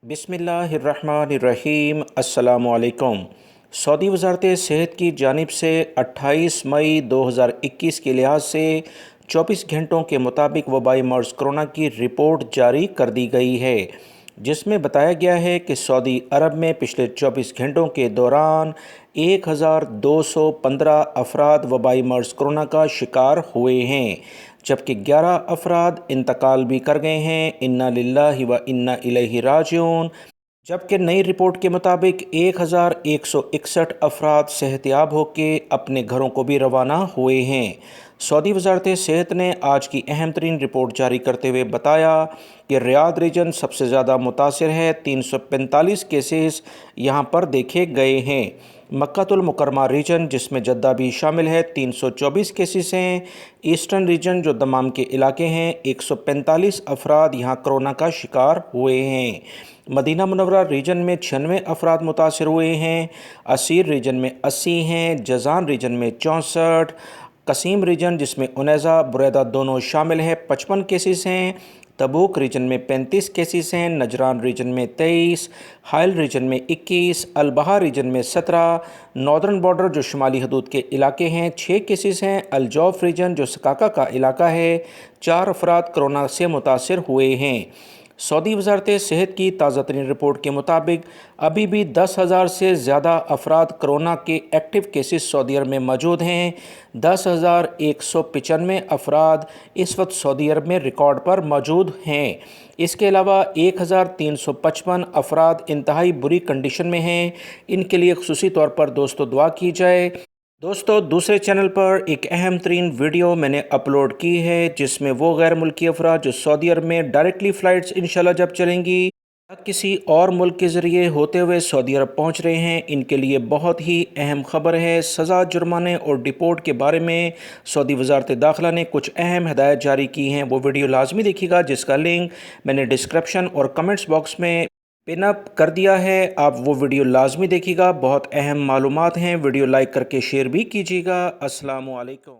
بسم اللہ الرحمن الرحیم۔ السلام علیکم۔ سعودی وزارت صحت کی جانب سے 28 مئی 2021 کے لحاظ سے 24 گھنٹوں کے مطابق وبائی مرض کرونا کی رپورٹ جاری کر دی گئی ہے، جس میں بتایا گیا ہے کہ سعودی عرب میں پچھلے 24 گھنٹوں کے دوران 1215 افراد وبائی مرض کرونا کا شکار ہوئے ہیں، جبکہ 11 افراد انتقال بھی کر گئے ہیں۔ انا للہ و انا الیہ راجعون۔ جبکہ نئی رپورٹ کے مطابق 1161 افراد صحت یاب ہو کے اپنے گھروں کو بھی روانہ ہوئے ہیں۔ سعودی وزارت صحت نے آج کی اہم ترین رپورٹ جاری کرتے ہوئے بتایا کہ ریاض ریجن سب سے زیادہ متاثر ہے، 345 کیسز یہاں پر دیکھے گئے ہیں۔ مکہ المکرمہ ریجن، جس میں جدہ بھی شامل ہے، 324 کیسز ہیں۔ ایسٹرن ریجن، جو دمام کے علاقے ہیں، 145 افراد یہاں کرونا کا شکار ہوئے ہیں۔ مدینہ منورہ ریجن میں 96 افراد متاثر ہوئے ہیں۔ عسیر ریجن میں 80 ہیں۔ جازان ریجن میں 64۔ قصیم ریجن، جس میں عنیزہ بریدہ دونوں شامل ہیں، 55 کیسز ہیں۔ تبوک ریجن میں 35 کیسز ہیں۔ نجران ریجن میں 23۔ حائل ریجن میں 21۔ البحر ریجن میں 17۔ ناردرن بارڈر، جو شمالی حدود کے علاقے ہیں، 6 کیسز ہیں۔ الجوف ریجن، جو سکاکا کا علاقہ ہے، 4 افراد کرونا سے متاثر ہوئے ہیں۔ سعودی وزارت صحت کی تازہ ترین رپورٹ کے مطابق ابھی بھی 10,000 سے زیادہ افراد کرونا کے ایکٹیو کیسز سعودی عرب میں موجود ہیں۔ 10,195 افراد اس وقت سعودی عرب میں ریکارڈ پر موجود ہیں۔ اس کے علاوہ 1,355 افراد انتہائی بری کنڈیشن میں ہیں۔ ان کے لیے خصوصی طور پر دوستو دعا کی جائے۔ دوستو، دوسرے چینل پر ایک اہم ترین ویڈیو میں نے اپلوڈ کی ہے، جس میں وہ غیر ملکی افراد جو سعودی عرب میں ڈائریکٹلی فلائٹس انشاءاللہ جب چلیں گی یا کسی اور ملک کے ذریعے ہوتے ہوئے سعودی عرب پہنچ رہے ہیں، ان کے لیے بہت ہی اہم خبر ہے۔ سزا، جرمانے اور ڈپورٹ کے بارے میں سعودی وزارت داخلہ نے کچھ اہم ہدایات جاری کی ہیں۔ وہ ویڈیو لازمی دیکھیے گا، جس کا لنک میں نے ڈسکرپشن اور کمنٹس باکس میں پن اپ کر دیا ہے۔ آپ وہ ویڈیو لازمی دیکھیے گا، بہت اہم معلومات ہیں۔ ویڈیو لائک کر کے شیئر بھی کیجیے گا۔ السلام علیکم۔